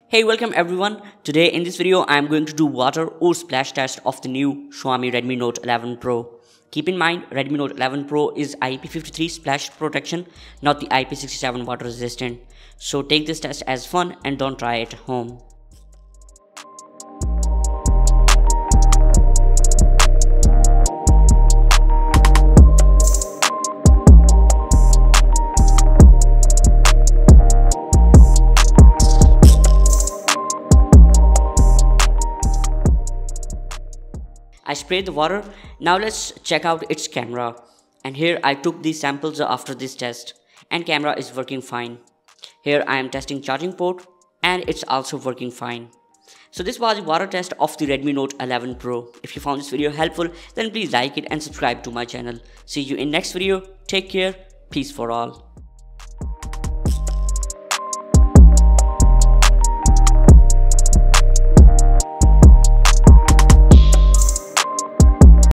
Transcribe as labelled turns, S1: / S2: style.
S1: Hey, welcome everyone. Today in this video I am going to do water or splash test of the new Xiaomi Redmi Note 11 Pro. Keep in mind Redmi Note 11 Pro is IP53 splash protection, not the IP67 water resistant. So take this test as fun and don't try it at home. I sprayed the water. Now let's check out its camera. And here I took these samples after this test. And camera is working fine. Here I am testing charging port. And it's also working fine. So this was the water test of the Redmi Note 11 Pro. If you found this video helpful, then please like it and subscribe to my channel. See you in next video. Take care. Peace for all.